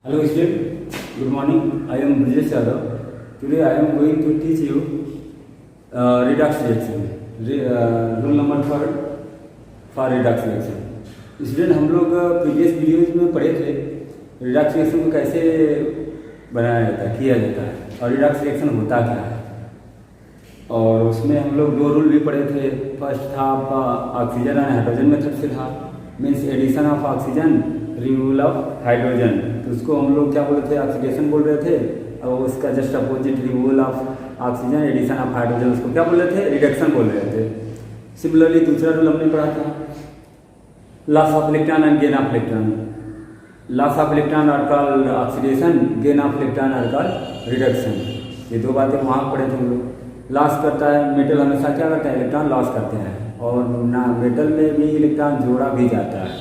Hello student, good morning. I am Brijesh Yadav. Today I am going to teach you redox reaction. Rule number 3 for redox reaction. Student हम लोग previous videos में पढ़े थे Redux reaction को कैसे बनाया जाता है, किया जाता है और रिडक्स रिएक्शन होता क्या है। और उसमें हम लोग 2 रूल भी पढ़े थे। फर्स्ट था आपका ऑक्सीजन एंड हाइड्रोजन मेथड से था, means addition of oxygen removal of hydrogen. तो उसको हम लोग क्या बोल रहे थे, ऑक्सीडेशन बोल रहे थे, और उसका just opposite removal of oxygen addition of hydrogen, उसको क्या बोल रहे थे, रिडक्शन बोल रहे थे। सिमिलरली दूसरा रूल हमने पढ़ा था loss of electron and gain of electron. Loss of electron are called oxidation, gain of electron are called reduction. ये 2 बातें वहाँ पढ़े थे हम लोग। लॉस करता है मेटल, हमेशा क्या करता है, इलेक्ट्रॉन लॉस करते हैं, और ना मेटल में भी इलेक्ट्रॉन जोड़ा भी जाता है,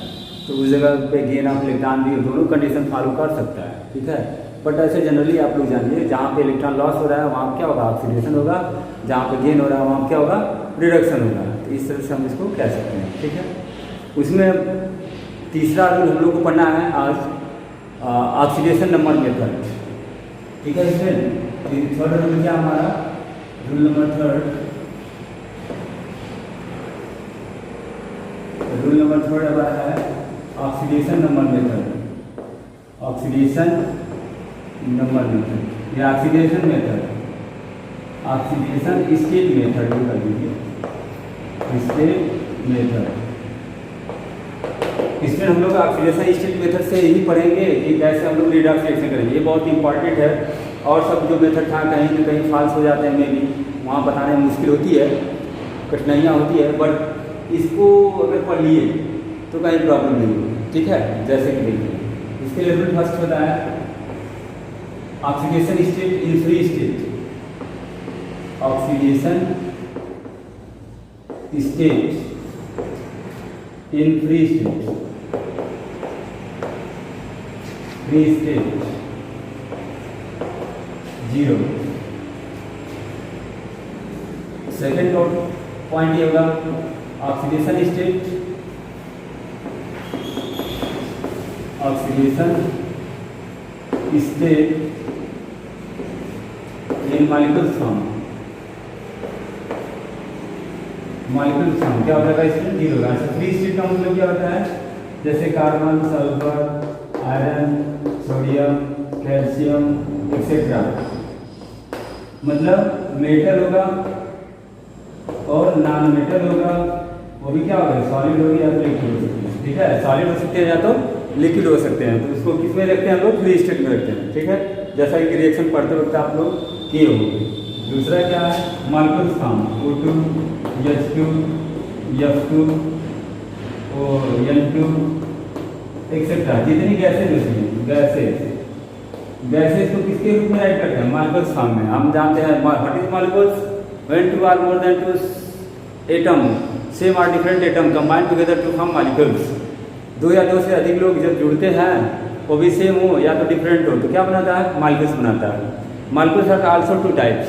तो उस जगह पे गेन ऑफ इलेक्ट्रॉन भी दोनों कंडीशन फॉलो कर सकता है, ठीक है। बट ऐसे जनरली आप लोग जानिए, जहाँ पे इलेक्ट्रॉन लॉस हो रहा है वहाँ क्या होगा, ऑक्सीडेशन होगा, जहाँ पे गेन हो रहा है वहाँ क्या होगा, रिडक्शन होगा। तो इस तरह से हम इसको कह सकते हैं, ठीक है। उसमें तीसरा रूल हम लोग को पढ़ना है आज, ऑक्सीडेशन नंबर मेथड, ठीक है। इसमें थर्ड रूल क्या हमारा, रूल नंबर 3 हमारा है oxidation number method. Oxidation number method या oxidation method, oxidation state method भी कर दीजिए, स्टेट मेथड। इसमें हम लोग ऑक्सीडेशन स्टेट मेथड से ही पढ़ेंगे कि कैसे हम लोग रिडक्स रिएक्शन करेंगे। ये बहुत इंपॉर्टेंट है, और सब जो मेथड था कहीं न कहीं फॉल्स हो जाते हैं, में भी वहाँ बताने में मुश्किल होती है, कठिनाइयाँ होती है, बट इसको अगर पढ़ लिए तो कहीं प्रॉब्लम नहीं होगी, ठीक है। जैसे कि देखिए, इसके लिए रूल फर्स्ट होता है oxidation state in free state. Oxidation state in free state, free state 0। Second point ये होगा oxidation state, oxidation state in molecules form. Molecules form क्या होता है, इसमें 0 होगा। फ्री स्टेट का मतलब क्या होता है, जैसे carbon, sulphur, iron, sodium, calcium etcetera, मतलब मेटल होगा और नॉन मेटल होगा, वो भी क्या होगा, सॉलिड होगी या तो लिक्विड हो सकती है, ठीक है। सॉलिड हो सकते हैं या तो लिक्विड हो सकते हैं, तो उसको किस में रखते हैं हम लोग, फ्री स्टेट में रखते हैं, ठीक है। जैसा कि रिएक्शन पढ़ते वक्त आप लोग किए होंगे। दूसरा क्या है, molecules form, O2, H2, F2 और N2 एक्सेट्रा, जितनी गैसेज होती हैं, गैसेज को किसके रूप में राइट करते हैं, मॉलिक्यूल्स फॉर्म में। हम जानते हैं what is molecules, when 2 or more than 2 atom same or different atom combine together to form molecules। 2 या 2 से अधिक लोग जब जुड़ते हैं, वो भी सेम हो या तो डिफरेंट हो, तो क्या बनाता है, मॉलिक्यूल्स बनाता है। Molecules are also 2 types,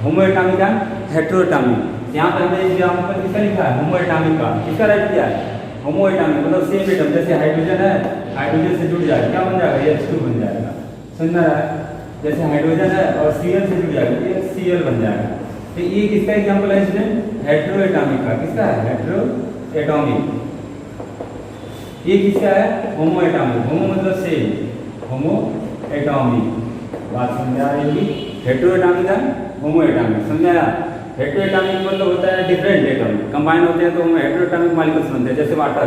homoatomic and heteroatomic. यहाँ पर हमने यहाँ पर किसका लिखा है, होमोएटॉमिक का, किसका राइट किया है, होमोएटॉमिक, मतलब सेम एटम। जैसे हाइड्रोजन है, हाइड्रोजन से जुड़ जाएगा, क्या बन जाएगा, H2 बन जाएगा, समझ में आ रहा है। जैसे हाइड्रोजन है और Cl से जुड़ जाएगा, ये Cl बन जाएगा। तो ये किसका एग्जाम्पल है स्टूडेंट, हेटेरोएटॉमिक का। किसका है, हेटेरोएटॉमिक। ये किसका है, होमोएटॉमिक। होमो मतलब सेम, होमोएटॉमिक, बात समझ आ रही है। हेटेरोएटॉमिक है, होमोएटॉमिक, समझ आया। हेटेरोएटॉमिक मतलब होता है डिफरेंट एटम कंबाइन होते हैं तो हम हेटेरोएटॉमिक मॉलिक्यूल्स बनते हैं। जैसे वाटर,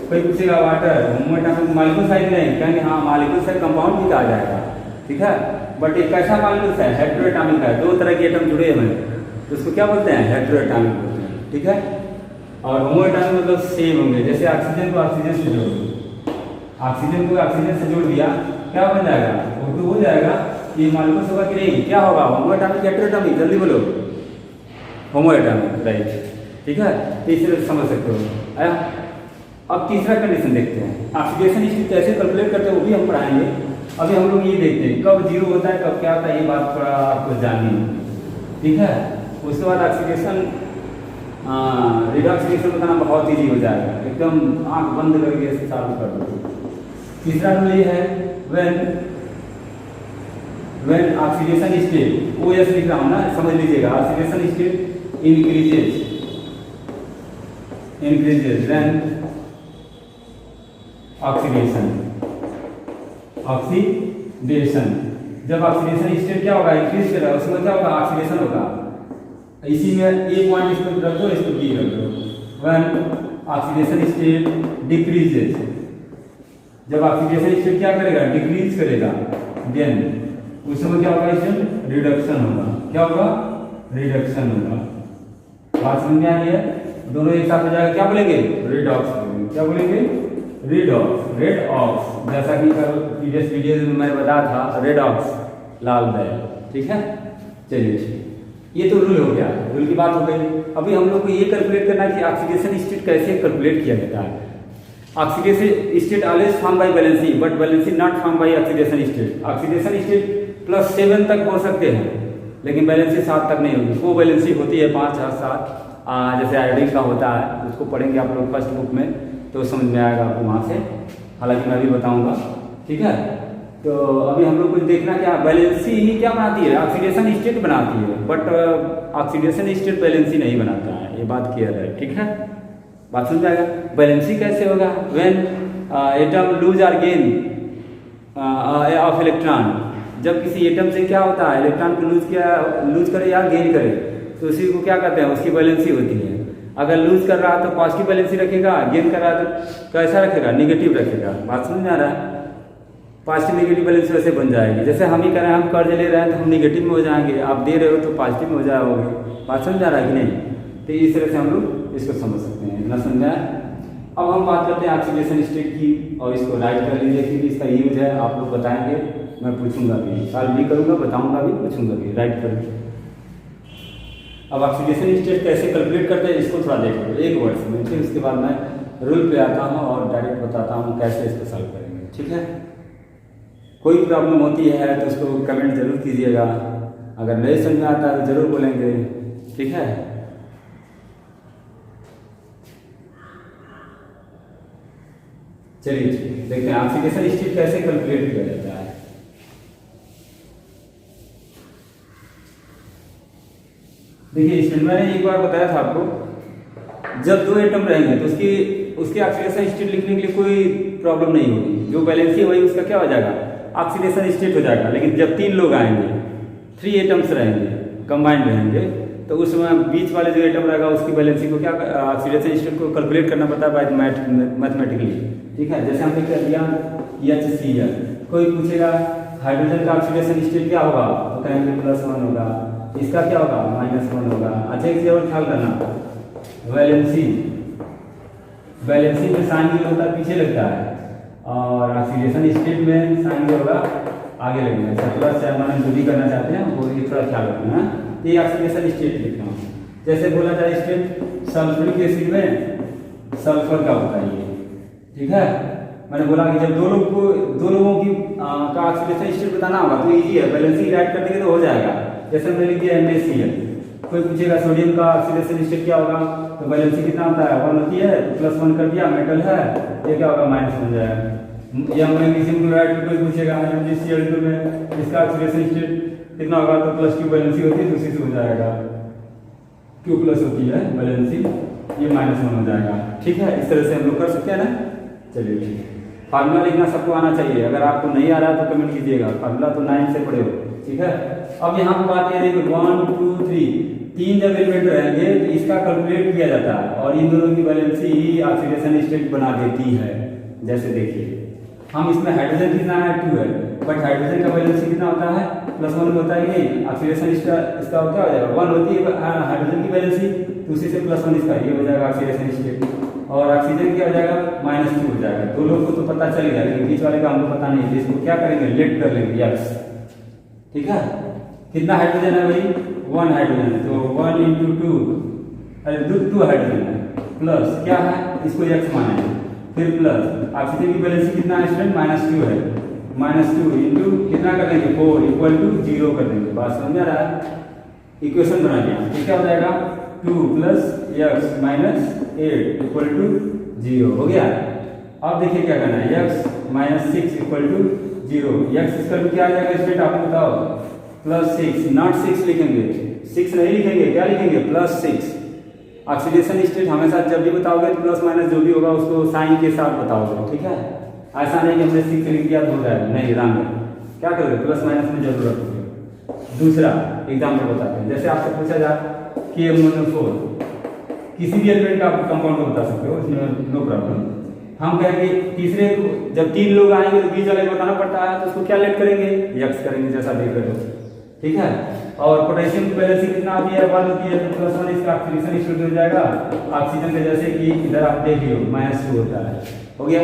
कोई पूछेगा वाटर होमोएटॉमिक मॉलिक्यूल्स है कि नहीं, कहेंगे हाँ मॉलिक्यूल्स है, कंपाउंड भी कहा जाएगा, ठीक है। बट एक कैसा मॉलिक्यूल्स है, हेटेरोएटॉमिक है, 2 तरह के एटम जुड़े हुए हैं, तो उसको क्या बोलते हैं, हेटेरोएटॉमिक बोलते हैं, ठीक है। और होमोएटॉमिक मतलब सेम होंगे। जैसे ऑक्सीजन को ऑक्सीजन से जोड़ दो, ऑक्सीजन को ऑक्सीजन से जोड़ दिया, क्या बन जाएगा, O2 हो जाएगा। ये मॉलिक्यूल्स होगा कि नहीं, क्या होगा, होमोएटॉमिक हेटेरोएटॉमिक, जल्दी बोलो, होमोएटॉमिक, राइट, ठीक है। तीसरे समझ सकते हो आया। अब तीसरा कंडीशन देखते हैं, ऑक्सीडेशन स्टेट कैसे कैलकुलेट करते हैं वो भी हम पढ़ाएंगे। अभी हम लोग ये देखते हैं कब 0 होता है, कब क्या होता है, ये बात थोड़ा आपको जाननी है, ठीक है। उसके बाद ऑक्सीडेशन रिडक्स रिएक्शन बताना बहुत ईजी हो जाएगा, एकदम आँख बंद करके ऐसे चालू कर दो। तीसरा रूल ये है when oxidation state, O S लिख रहा हूँ ना, समझ लीजिएगा, oxidation state increases then oxidation, जब ऑक्सीडेशन स्टेट क्या होगा, इंक्रीज कर रहा है, उसमें क्या होगा, ऑक्सीडेशन होगा। इसी में एक पॉइंट इसको रख दो, इसको बी रख दो। व्हेन ऑक्सीडेशन स्टेट डिक्रीजेज, जब ऑक्सीडेशन स्टेट क्या करेगा, डिक्रीज करेगा, देन उस समय क्या होगा, इसमें रिडक्शन होगा। क्या होगा, रिडक्शन होगा। बात समझ में आ रही है? दोनों एक साथ हो जाएगा, क्या बोलेंगे, रिडॉक्स बोलेंगे। क्या बोलेंगे, रेडॉक्स, जैसा कि प्रीवियस वीडियो में मैंने बताया था, रेडॉक्स, लाल बैल। ठीक है, चलिए ठीक, ये तो रूल हो गया, रूल की बात हो गई। अभी हम लोग को ये कैलकुलेट करना है कि ऑक्सीडेशन स्टेट कैसे कैलकुलेट किया जाता है। Oxidation state always form by valency, but valency not form by oxidation state. Oxidation state +7 तक हो सकते हैं, लेकिन वैलेंसी 7 तक नहीं होगी। को वैलेंसी होती है 5 और 7, जैसे आयोडीन का होता है, उसको पढ़ेंगे आप लोग फर्स्ट बुक में, तो समझ में आएगा आपको वहाँ से, हालांकि मैं भी बताऊंगा। ठीक है, तो अभी हम लोग को देखना क्या, वैलेंसी ही क्या बनाती है, ऑक्सीडेशन स्टेट बनाती है, बट ऑक्सीडेशन स्टेट वैलेंसी नहीं बनाता है, ये बात क्लियर है। ठीक है, बात समझ में आएगा। वैलेंसी कैसे होगा, व्हेन एटम लूज और गेन ऑफ इलेक्ट्रॉन, जब किसी एटम से क्या होता है, इलेक्ट्रॉन को लूज करे या गेन करे, तो उसी को क्या कहते हैं, उसकी वैलेंसी होती है। अगर लूज कर रहा है तो पॉजिटिव वैलेंसी रखेगा, गेन कर रहा है तो कैसा रखेगा, निगेटिव रखेगा। बात समझ में आ रहा है, पॉजिटिव निगेटिव वैलेंसी वैसे बन जाएगी। जैसे हम ही कह रहे हैं, हम कर्ज ले रहे हैं तो हम निगेटिव में हो जाएंगे, आप दे रहे हो तो पॉजिटिव में हो जाओगे। बात समझ आ रहा है कि नहीं, तो इस तरह से हम लोग इसको समझ सकते हैं। इतना समझ आया। अब हम बात करते हैं ऑक्सीडेशन स्टेट की, और इसको राइट कर लीजिए कि इसका यूज है, आप लोग बताएंगे, मैं पूछूंगा भी, सॉल्व भी करूंगा, बताऊंगा भी, पूछूंगा भी, राइट कर। अब ऑक्सीडेशन स्टेट कैसे कैलकुलेट करते हैं, इसको थोड़ा देख लो एक वर्ड में, फिर उसके बाद मैं रूल पे आता हूँ और डायरेक्ट बताता हूँ कैसे इसको सॉल्व करेंगे। ठीक है, कोई प्रॉब्लम होती है तो उसको कमेंट जरूर कीजिएगा, अगर नहीं समझ में आता है तो जरूर बोलेंगे। ठीक है, चलिए देखते हैं ऑक्सीडेशन स्टेट कैसे कैलकुलेट किया जाता है। देखिए, इसमें मैंने एक बार बताया था आपको, जब दो एटम रहेंगे तो उसकी ऑक्सीडेशन स्टेट लिखने के लिए कोई प्रॉब्लम नहीं होगी। जो वैलेंसी है वही उसका क्या हो जाएगा, ऑक्सीडेशन स्टेट हो जाएगा। लेकिन जब 3 लोग आएंगे, 3 एटम्स रहेंगे, कंबाइंड रहेंगे, तो उस समय बीच वाले जो एटम रहेगा उसकी वैलेंसी को क्या, ऑक्सीडेशन स्टेट को कैलकुलेट करना पड़ता है मैथमेटिकली। ठीक है, जैसे हमने कर दिया HCl, कोई पूछेगा हाइड्रोजन का ऑक्सीडेशन स्टेट क्या होगा, तो कहेंगे +1 होगा, इसका क्या होगा, -1 होगा। अच्छा, एक चीज और ख्याल करना, वैलेंसी में साइन जो होता है पीछे लगता है, और ऑक्सीडेशन स्टेट में साइन जो होगा आगे लगेगा। अच्छा, प्लस या माइनस जो भी करना चाहते हैं वो ये थोड़ा ख्याल रखना है। ये ऑक्सीडेशन स्टेट लिख रहा हूँ, जैसे बोला जाए स्टेट सल्फ्यूरिक एसिड में सल्फर का होता है ये। ठीक है, मैंने बोला कि जब दो लोगों की का ऑक्सीडेशन स्टेट बताना होगा तो इजी है, वैलेंसी राइट कर देंगे तो हो जाएगा। जैसे हमने लिख दिया NaCl, कोई पूछेगा सोडियम का ऑक्सीडेशन स्टेट क्या होगा, तो वैलेंसी कितना होता है, 1 होती है, तो +1 कर दिया, मेटल है, ये क्या होगा, माइनस बन जाएगा। या मैग्नीशियम क्लोराइड कोई पूछेगा MgCl2 में इसका ऑक्सीडेशन स्टेट कितना होगा, तो +2 वैलेंसी होती है, तो उसी से हो जाएगा, Q+ होती है वैलेंसी, ये -1 हो जाएगा। ठीक है, इस तरह से हम लोग कर सकते हैं ना। चलिए ठीक है, फार्मूला लिखना सबको आना चाहिए, अगर आपको नहीं आ रहा है तो कमेंट कीजिएगा, फार्मूला तो 9 से पढ़े हो। ठीक है, अब यहाँ पर बात ये देखो 1 2 3 जब एलिमेंट रहेंगे तो इसका कैलकुलेट किया जाता है, और इन दोनों की वैलेंसी ही ऑक्सीडेशन स्टेट बना देती है। जैसे देखिए, हम इसमें हाइड्रोजन कितना है, 2 है, बट हाइड्रोजन का वैलेंसी कितना होता है, +1 होता है नहीं, ऑक्सीडेशन इसका क्या हो जाएगा, 1 होती है हाइड्रोजन की वैलेंसी, तो उसी से +1 इसका ये हो जाएगा ऑक्सीडेशन स्टेट, और ऑक्सीजन क्या हो जाएगा, -2 हो जाएगा। दो लोग को तो पता चलेगा, लेकिन बीच वाले का हमको पता नहीं है, इसको क्या करेंगे, लेट कर लेंगे X। ठीक है, कितना हाइड्रोजन है भाई, 1 हाइड्रोजन है, तो 1 × 2, अरे 2 हाइड्रोजन है, प्लस क्या है, इसको X माना है, फिर प्लस ऑक्सीजन की वैलेंसी कितना है स्टूडेंट, -2 है, -2 इंटू कितना कर देंगे, 4 = 0 कर देंगे। बात समझ आ रहा है, इक्वेशन बना दिया, तो क्या हो जाएगा, 2 + X - 8 = 0 हो गया। अब देखिए क्या करना है, X - 6 = 0। एक्स स्क्वायर में क्या आ जाएगा स्टूडेंट आप बताओ? +6, नॉट 6 लिखेंगे, 6 नहीं लिखेंगे, क्या लिखेंगे? +6। ऑक्सीडेशन स्टेट हमेशा जब भी बताओगे तो प्लस माइनस जो भी होगा उसको साइन के साथ बताओगे, ठीक है? ऐसा नहीं कि हमने 6 लिख दिया तो हो जाएगा, नहीं, रंग है। क्या करोगे? प्लस माइनस में जरूर रखोगे। दूसरा एग्जाम्पल बताते हैं, जैसे आपसे पूछा जाए कि मोनोफोर किसी भी एलिमेंट का कंपाउंड को बता सकते हो, इसमें नो प्रॉब्लम। हम कहेंगे तीसरे को जब 3 लोग आएंगे तो बीच वाले को बताना पड़ता है, तो उसको क्या लेट करेंगे? यक्स करेंगे, जैसा देख रहे हो, ठीक है? और पोटेशियम की वैलेंसी कितना होती है? 1 होती है, तो +1 इसका ऑक्सीडेशन स्टेट हो जाएगा ऑक्सीजन के, जैसे कि इधर आप देख लो -2 होता है। हो गया?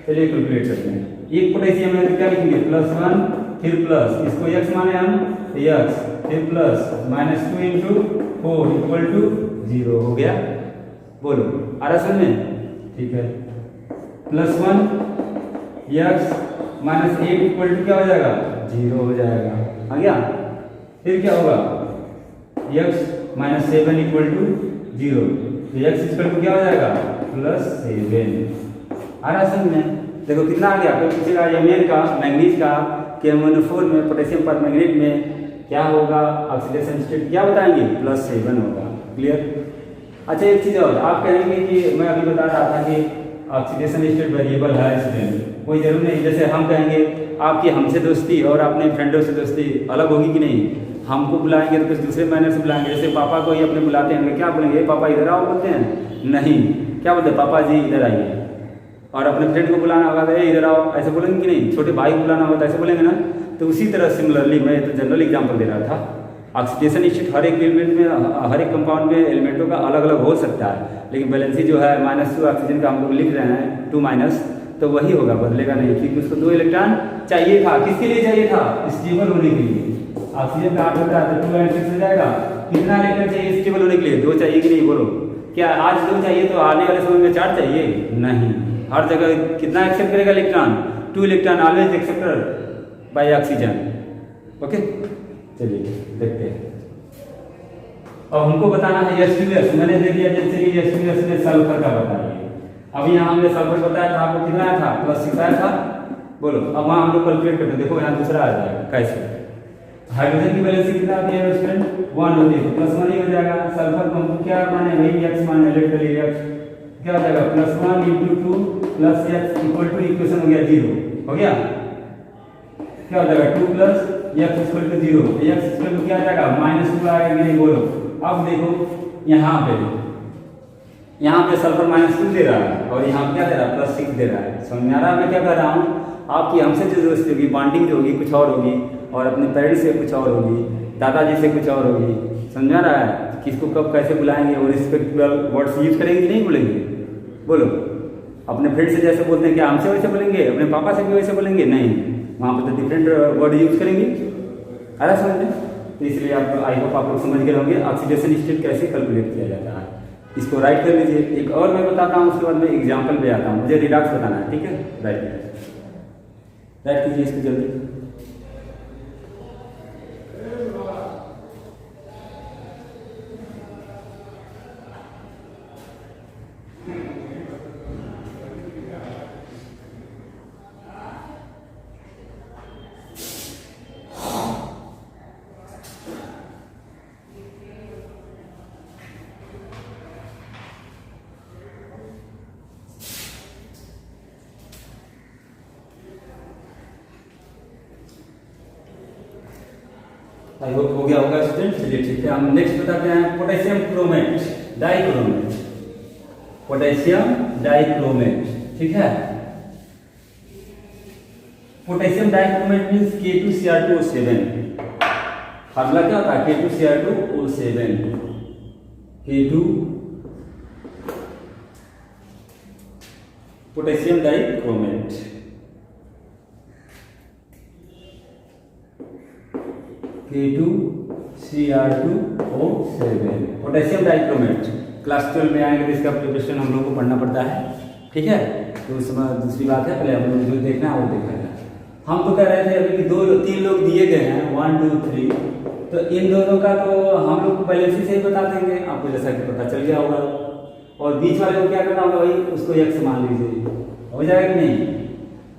चलिए कैलकुलेट करते हैं। एक पोटेशियम है तो क्या लिखेंगे? +1 फिर प्लस, इसको x माने हम x, फिर प्लस -2 × 4 = 0। हो गया? बोलो, आ रहा समझ में? ठीक है। +1 x -8 = क्या हो जाएगा? 0 हो जाएगा। आ गया? फिर क्या होगा? x -7 = 0, तो x = क्या हो जाएगा? +7। आ रहा समझ में? देखो कितना आ गया। कोई पूछेगा एमएन का, मैंगनीज का, केमोनोफोर में पोटेशियम परमैंगनेट में क्या होगा? ऑक्सीडेशन स्टेट क्या बताएंगे? +7 होगा। क्लियर? अच्छा एक चीज़ और, आप कहेंगे कि मैं अभी बता रहा था कि ऑक्सीडेशन स्टेट वेरिएबल है स्टूडेंट, कोई जरूर नहीं। जैसे हम कहेंगे आपकी हमसे दोस्ती और अपने फ्रेंडों से दोस्ती अलग होगी कि नहीं? हमको बुलाएंगे तो कुछ दूसरे मैनर से बुलाएंगे। जैसे पापा को ही अपने बुलाते हैं, क्या बोलेंगे? पापा इधर आओ बोलते हैं? नहीं, क्या बोलते हैं? पापा जी इधर आइए। और अपने फ्रेंड को बुलाना होगा तो इधर आओ, ऐसे बोलेंगे कि नहीं? छोटे भाई को बुलाना होगा तो ऐसे बोलेंगे ना? तो उसी तरह सिमिलरली मैं तो जनरल एग्जांपल दे रहा था, ऑक्सीडेशन स्टेट हर एक एलिमेंट में, हर एक कंपाउंड में एलिमेंटों का अलग अलग हो सकता है, लेकिन वैलेंसी जो है -2 ऑक्सीजन का हम लोग लिख रहे हैं 2-, तो वही होगा, बदलेगा नहीं, क्योंकि उसको 2 इलेक्ट्रॉन चाहिए था। किसके लिए चाहिए था? स्टेबल होने के लिए। ऑक्सीजन का 8 होता है तो 2 और 6 हो जाएगा। कितना इलेक्ट्रॉन चाहिए स्टेबल होने के लिए? 2 चाहिए कि नहीं? बोलो, क्या आज 2 चाहिए तो आने वाले समय में 4 चाहिए? नहीं, हर जगह कितना एक्सेप्ट करेगा electron? 2 electron always accepted by oxygen. Okay, चलिए देखते हैं। अब हमको बताना है H2S। मैंने दे दिया जैसे कि H2S में सल्फर का बताइए। अभी यहाँ हमने सल्फर बताया था, आपको कितना आया था? +6 आया था। बोलो, अब वहाँ हम लोग कैलकुलेट करते हैं। देखो यहाँ दूसरा आ जाएगा। कैसे? हाइड्रोजन की वैलेंसी कितना आती है स्टूडेंट? 1 होती है, तो +1 ही हो जाएगा। सल्फर को हमको क्या माने? वही x माने, इलेक्ट्रॉन x क्या हो जाएगा? +1 × 2 + x = इक्वेशन हो गया 0। हो गया? क्या हो जाएगा? 2 + x = 0। x = क्या आ जाएगा? -2 आएगा कि नहीं? बोलो। अब देखो यहाँ पे सल्फर -2 दे रहा है और यहाँ क्या दे रहा है? +6 दे रहा है। समझ में आ रहा है मैं क्या कर रहा हूँ? आपकी हमसे जो दोस्ती होगी, बॉन्डिंग जो होगी कुछ और होगी, और अपने पेरेंट्स से कुछ और होगी, दादाजी से कुछ और होगी। समझ आ रहा है? किसको कब कैसे बुलाएंगे और रिस्पेक्टेबल वर्ड्स यूज करेंगे कि नहीं बोलेंगे? बोलो, अपने फ्रेंड से जैसे बोलते हैं क्या हमसे वैसे बोलेंगे? अपने पापा से भी वैसे बोलेंगे? नहीं, वहाँ पर तो डिफरेंट वर्ड यूज करेंगे। आ रहा समझ में? तो इसलिए आप आई होप आप लोग समझ गए होंगे ऑक्सीडेशन स्टेट कैसे कैलकुलेट किया जाता है। इसको राइट कर लीजिए। एक और मैं बताता हूँ, उसके बाद मैं एग्जाम्पल पे आता हूँ। मुझे रिडक्स बताना है, ठीक है? राइट कीजिए इसको जल्दी। आई होप हो गया होगा स्टूडेंट। चलिए ठीक है, हम नेक्स्ट बताते हैं potassium chromate, dichromate. Potassium dichromate, ठीक है? Potassium dichromate means K2Cr2O7। Formula क्या होता है? K2Cr2O7। K2 potassium dichromate, K2Cr2O7 potassium dichromate. Class 12 में आएंगे तो इसका प्रिपरेशन हम लोग को पढ़ना पड़ता है, ठीक है? तो उसमें दूसरी बात है, पहले हम लोग जो देखना है वो देखा जाए। हम तो कह रहे थे अभी कि 2-3 लोग दिए गए हैं, 1 2 3, तो इन दोनों का तो हम लोग को पहले से ही बता देंगे, आपको जैसा कि पता चल गया होगा। और बीच वाले को क्या करना होगा? भाई उसको x मान लीजिए, हो जाएगा कि नहीं?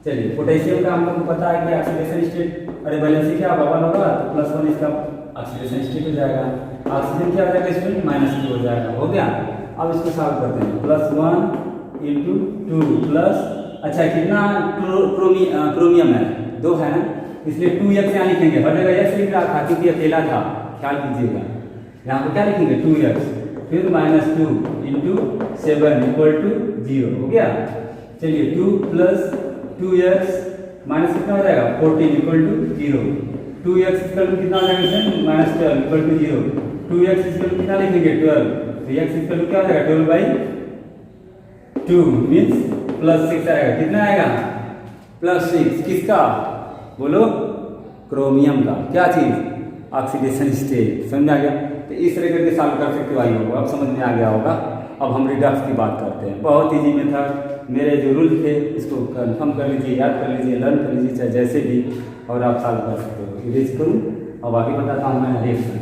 चलिए पोटेशियम का हम लोग को पता है कि ऑक्सीडेशन स्टेट, अरे वैलेंसी क्या बबल होगा तो +1 इसका ऑक्सीडेशन स्टेट हो जाएगा, ऑक्सीजन क्या हो जाएगा स्टूडेंट -2 हो जाएगा। हो गया। अब इसको सॉल्व करते हैं। +1 × 2 प्लस, अच्छा कितना क्रोमियम है 2 है ना, इसलिए 2x यहाँ लिखेंगे, हर जगह x लिख रहा था क्योंकि अकेला था, ख्याल कीजिएगा। यहाँ पर क्या लिखेंगे 2x, फिर -2 × 7 = 0 हो गया। चलिए 2 + 2x माइनस कितना हो जाएगा 14 = 0, 2x कितना हो जाएगा -12 = 0, 2x कितना लिखेंगे 12, तो x क्या हो जाएगा 12/2 मीन्स +6 आएगा। कितना आएगा +6, किसका बोलो, क्रोमियम का। क्या चीज, ऑक्सीडेशन स्टेट। समझ आ गया। तो इस तरह करके सॉल्व कर सकते हो। आई होगा अब समझ में आ गया होगा। अब हम रिडक्स की बात करते हैं। बहुत ईजी मेथड, मेरे जो रूल थे इसको कंफर्म कर लीजिए, याद कर लीजिए, लर्न कर लीजिए, चाहे जैसे भी, और आप सॉल्व कर सकते हो। इरेज करूँ अब आगे बताता हूँ मैं रिएक्शन।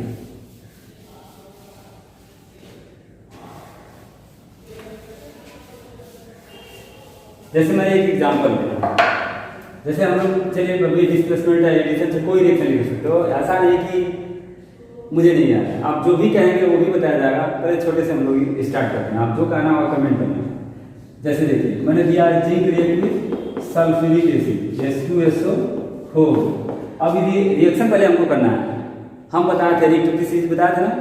जैसे मैं एक एग्जाम्पल दूँ, जैसे हम लोग, चलिए अभी डिस्प्लेसमेंट है, एडिशन से कोई रिएक्शन लिख सकते हो। ऐसा नहीं कि मुझे नहीं आता, आप जो भी कहेंगे वो भी बताया जाएगा। पहले छोटे से हम लोग स्टार्ट करते हैं, आप जो कहना होगा कमेंट करना। जैसे देखिए मैंने दिया है zinc react with sulphuric acid H2SO4। अब ये रिएक्शन पहले हमको करना है। हम बताए थे रिएक्टिविटी सीरीज बताया था ना,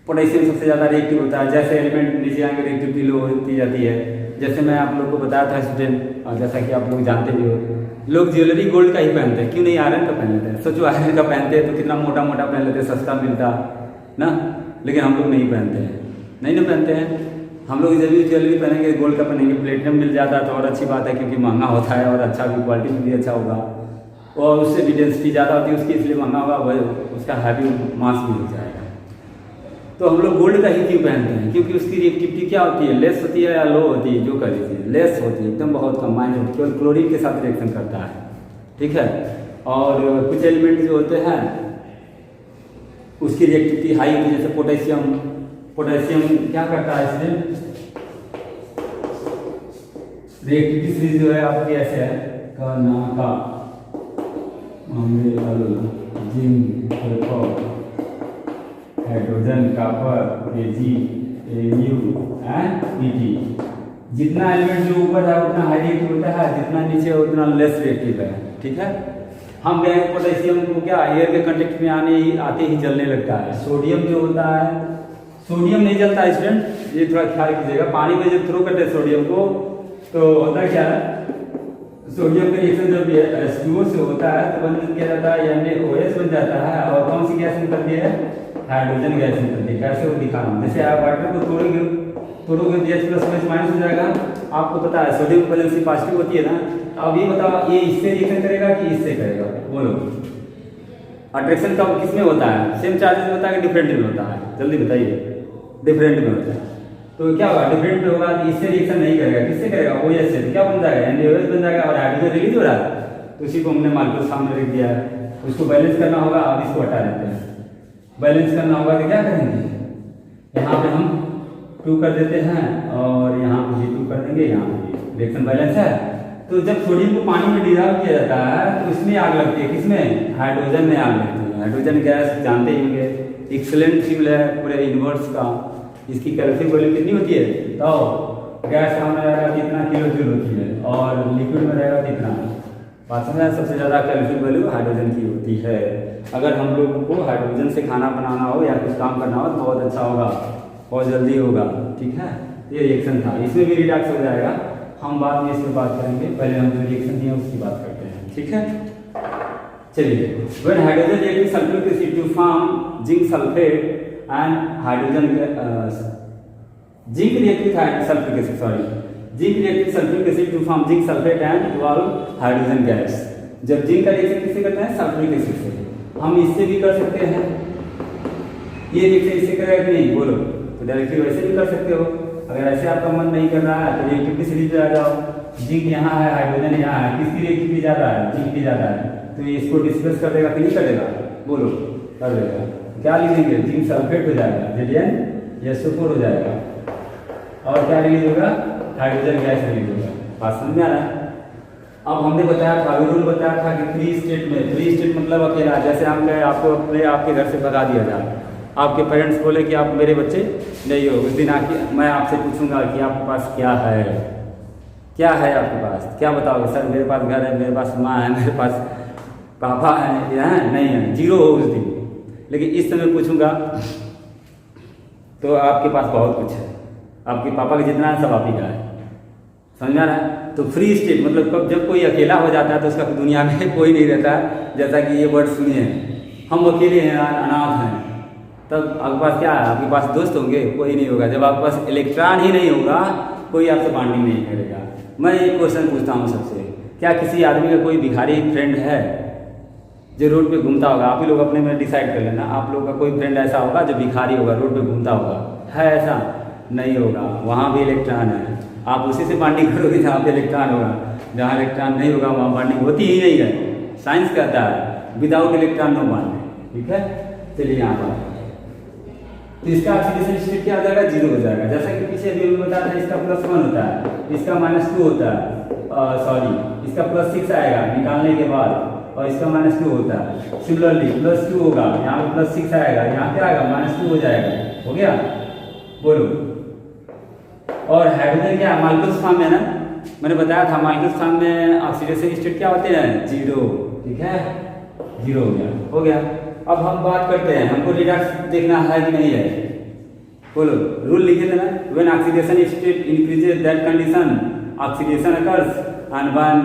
पोटेशियम सबसे ज़्यादा रिएक्टिव होता है। जैसे एलिमेंट नीचे आएंगे रिएक्टिविटी लो होती जाती है। जैसे मैं आप लोग को बताया था स्टूडेंट, और जैसा कि आप लोग जानते भी हो, लोग ज्वेलरी गोल्ड का ही पहनते हैं, क्यों नहीं आयरन का पहन लेते हैं। सोचो आयरन का पहनते हैं तो कितना मोटा मोटा पहन लेते हैं, सस्ता मिलता ना, लेकिन हम लोग नहीं पहनते हैं, नहीं ना पहनते हैं। हम लोग जब भी ज्वेलरी पहनेंगे गोल्ड का पहनेंगे, प्लेटिनम मिल जाता है तो और अच्छी बात है, क्योंकि महंगा होता है और अच्छा भी, क्वालिटी में भी अच्छा होगा, और उससे भी डेंसिटी ज़्यादा होती है उसकी, इसलिए महंगा होगा, वह उसका हैवी मास भी हो जाएगा। तो हम लोग गोल्ड का ही क्यों पहनते हैं, क्योंकि उसकी रिएक्टिविटी क्या होती है, लेस होती है या लो होती है, जो कर लीजिए, लेस होती है, एकदम बहुत कम, माइनर, केवल क्लोरीन के साथ रिएक्शन करता है, ठीक है। और कुछ एलिमेंट जो होते हैं उसकी रिएक्टिविटी हाई होती है, जैसे पोटेशियम। पोटेशियम क्या करता है इसमें, रिएक्टिविटी सीरीज जो है आपकी ऐसे है, का zinc, hydrogen, copper, Ag, Au and Pt। जितना एलिमेंट जो ऊपर है उतना हाई रिएक्टिव होता है, जितना नीचे है उतना लेस रिएक्टिव है, ठीक है। हम गए पोटेशियम को क्या एयर के कांटेक्ट में आते ही जलने लगता है। सोडियम जो होता है, सोडियम नहीं जलता है स्टूडेंट, ये थोड़ा ख्याल कीजिएगा। पानी में जब थ्रो करते हैं सोडियम को तो होता क्या है, सोडियम का रिएक्शन जब H2O से होता है तो बन किया जाता है, NaOH बन जाता है, और कौन सी गैस निकलती है, हाइड्रोजन गैस निकलती है। कैसे वो दिखा रहा हूँ, जैसे आप वाटर को तोड़ोगे H+OH- हो जाएगा। आपको पता है सोडियम की वैलेंसी पॉजिटिव होती है ना। अब ये बताओ ये इससे रिएक्शन करेगा कि इससे करेगा, बोलो। अट्रैक्शन कब किसमें होता है, सेम चार्जेस में होता है कि डिफरेंट में होता है, जल्दी बताइए। डिफरेंट में होता है तो क्या होगा, डिफरेंट में होगा तो इससे रिएक्शन नहीं करेगा, किससे करेगा, OH से। तो क्या बन जाएगा, NaOH बन जाएगा, और हाइड्रोजन रिलीज हो रहा है, तो उसी को हमने मार्कर सामने रख दिया है। उसको बैलेंस करना होगा, अब इसको हटा देते हैं। बैलेंस करना होगा तो क्या करेंगे, यहाँ पे हम 2 कर देते हैं, और यहाँ पे भी 2 कर देंगे, यहाँ पे भी रिएक्शन बैलेंस है। तो जब सोडियम को पानी में डिजॉल्व किया जाता है तो इसमें आग लगती है, किसमें, हाइड्रोजन में आग लगती है। हाइड्रोजन गैस जानते ही होंगे, एक्सीलेंट फ्यूल है पूरे यूनिवर्स का। इसकी कैलोरीफिक वैल्यू कितनी होती है, तो गैस में रहेगा कितना किलो जूल होती है, और लिक्विड में रहेगा कितना। बात समझ, सबसे ज़्यादा कैलोरीफिक वैल्यू हाइड्रोजन की होती है। अगर हम लोगों को हाइड्रोजन से खाना बनाना हो या कुछ काम करना हो तो बहुत अच्छा होगा, बहुत जल्दी होगा, ठीक है। ये रिएक्शन था, इसमें भी रिडक्स हो जाएगा, हम बाद में इसमें बात करेंगे। पहले हम जो रिएक्शन दिए उसकी बात करते हैं, ठीक है। चलिए, when hydrogen react with sulphuric acid to form zinc sulphate and hydrogen zinc react with sulfuric acid, zinc react with sulfuric acid to form zinc sulfate and evolve hydrogen gas। जब zinc का reaction किससे करते हैं, sulphuric acid से। हम इससे भी कर सकते हैं, ये रिएक्शन इससे करेगा कि नहीं, बोलो। तो डायरेक्टली वैसे भी कर सकते हो। अगर ऐसे आपका मन नहीं कर रहा है तो रिएक्टिविटी सीरीज पे आ जाओ। जिंक यहाँ है, हाइड्रोजन यहाँ है, किसकी रिएक्टिविटी ज़्यादा है, जिंक की ज़्यादा है, तो इसको डिस्कस कर देगा कि नहीं करेगा, बोलो, कर देगा। क्या लिखेंगे, जिंक सल्फेट हो जाएगा, ZnSO4 हो जाएगा, और क्या रिलीज होगा, हाइड्रोजन गैस रिलीज होगा। बात समझ में आ रहा है। अब हमने बताया था, रूल बताया था कि फ्री स्टेट में, फ्री स्टेट मतलब अकेला, जैसे हम कहे आपको अपने आपके घर से भगा दिया जाए, आपके पेरेंट्स बोले कि आप मेरे बच्चे नहीं हो, उस दिन आके मैं आपसे पूछूंगा कि आपके पास क्या है, क्या है आपके पास, क्या बताओगे? सर मेरे पास घर है, मेरे पास माँ है, मेरे पास पापा है, या नहीं है, जीरो हो उस दिन। लेकिन इस समय पूछूंगा तो आपके पास बहुत कुछ है, आपके पापा का जितना है सब आप ही का है, समझ में आ रहा है? तो फ्री स्टेट मतलब कब जब कोई अकेला हो जाता है तो उसका दुनिया में कोई नहीं रहता, जैसा कि ये वर्ड सुनिए, हम अकेले हैं, अनाथ हैं, तब आपके पास क्या है? आपके पास दोस्त होंगे? कोई नहीं होगा। जब आपके पास इलेक्ट्रॉन ही नहीं होगा, कोई आपसे बॉन्डिंग नहीं करेगा। मैं एक क्वेश्चन पूछता हूँ सबसे, क्या किसी आदमी का कोई भिखारी फ्रेंड है जो रोड पे घूमता होगा? आप ही लोग अपने में डिसाइड कर लेना, आप लोग का कोई फ्रेंड ऐसा होगा जो भिखारी होगा, रोड पे घूमता होगा, है ऐसा? नहीं होगा। वहाँ भी इलेक्ट्रॉन है, आप उसी से बॉन्डिंग करोगे जहाँ पे इलेक्ट्रॉन होगा, जहाँ इलेक्ट्रॉन नहीं होगा वहाँ बॉन्डिंग होती ही नहीं है। साइंस कहता है विदाउट इलेक्ट्रॉन नो बॉन्डिंग, ठीक है? चलिए यहाँ पर तो इसका ऑक्सीडेशन स्टेट क्या हो जाएगा? जीरो हो जाएगा। जैसा कि पीछे अभी हमने बताया था, इसका +1 होता है, इसका -2 होता है, सॉरी इसका +6 आएगा निकालने के बाद, और इसका -2 होता है। सिमिलरली +2 होगा, यहाँ पे +6 आएगा, यहाँ क्या आएगा? -2 हो जाएगा। हो गया? बोलो। और हाइड्रोजन क्या माइक्रोस फॉर्म में ना, मैंने बताया था माइक्रोस फॉर्म में ऑक्सीडेशन स्टेट क्या होते हैं? जीरो, ठीक है? जीरो हो गया, हो गया। अब हम बात करते हैं, हमको रिडक्स देखना है कि नहीं है, बोलो। रूल लिखे थे ना, when oxidation state increases that condition oxidation occurs, and when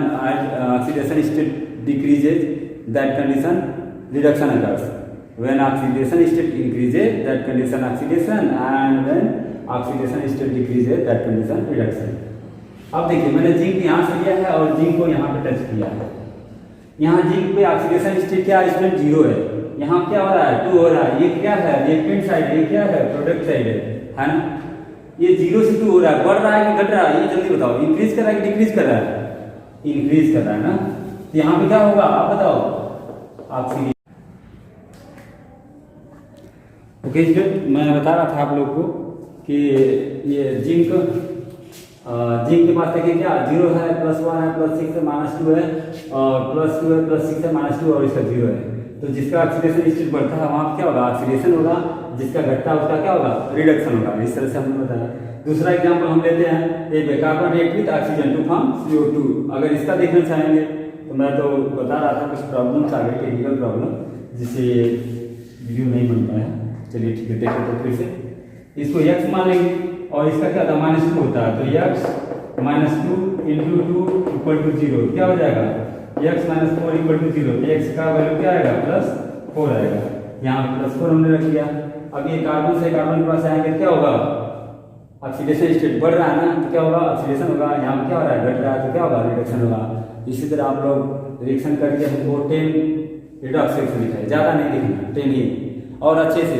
oxidation state decreases that condition reduction occurs. When oxidation state increases that condition oxidation, and when oxidation state decreases that condition reduction. अब देखिए मैंने zinc यहाँ से लिया है और zinc को यहाँ पे टच किया है। यहाँ जिंक पे ऑक्सीडेशन स्टेट क्या स्टेट? जीरो है। यहाँ क्या हो रहा है? 2 हो रहा है। ये क्या है? Reactant side. ये क्या है? प्रोडक्ट साइड है ना? ये 0 से 2 हो रहा है, बढ़ रहा है कि घट रहा है? ये जल्दी बताओ, इंक्रीज कर रहा है कि डिक्रीज कर रहा है? इंक्रीज कर रहा है ना। तो यहाँ पे क्या होगा आप बताओ? ऑक्सीडेशन। ओके स्टूडेंट, मैं बता रहा था आप लोग को कि ये जिंक के पास देखिए क्या 0 है, +1 है, +6 है, -2 है, और +2 है, +6 है, -2 और इसका 0 है। तो जिसका ऑक्सीडेशन स्टेट बढ़ता है वहाँ क्या होगा? ऑक्सीडेशन होगा। जिसका घटता है उसका क्या होगा? रिडक्शन होगा। इस तरह से हमने बताया। दूसरा एग्जाम्पल हम लेते हैं, एक carbon react with oxygen to form CO2। अगर इसका देखना चाहेंगे तो मैं तो बता रहा था कुछ प्रॉब्लम्स आ गई, टेक्निकल प्रॉब्लम, जिससे वीडियो नहीं बन पाया। चलिए ठीक है, देखो तो फिर से इसको x मान लेंगे और इसका क्या था? -2 होता है, तो x -2 × 2 = 0 क्या हो जाएगा? x - 4 = 0। तो x का वैल्यू क्या आएगा? +4 आएगा। यहाँ +4 हमने रख दिया। अब ये कार्बन से कार्बन के पास आएंगे क्या होगा? ऑक्सीडेशन स्टेट बढ़ रहा है ना, तो क्या होगा? ऑक्सीडेशन होगा। यहाँ क्या हो रहा है? घट रहा है, तो क्या होगा? रिडक्शन होगा। इसी तरह आप लोग रिएक्शन करके हमको 10 रिडॉक्स रिएक्शन दिखाए, ज़्यादा नहीं लिखना, 10 ही। और अच्छे से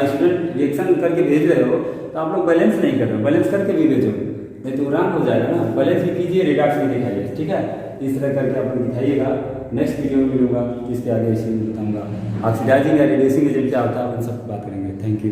स्टूडेंट रिएक्शन करके भेज रहे हो तो आप लोग बैलेंस नहीं कर रहे हो, बैलेंस करके भी भेजो, नहीं तो रॉन्ग हो जाएगा ना। बैलेंस भी कीजिए, रिडॉक्स भी दिखाइए, ठीक है? इस तरह करके आप लोग दिखाइएगा। नेक्स्ट वीडियो में मिलूंगा, इसके आगे इसी में बताऊँगा ऑक्सीडाइजिंग या रिड्यूसिंग एजेंट क्या होता है, अपन सब बात करेंगे। Thank you.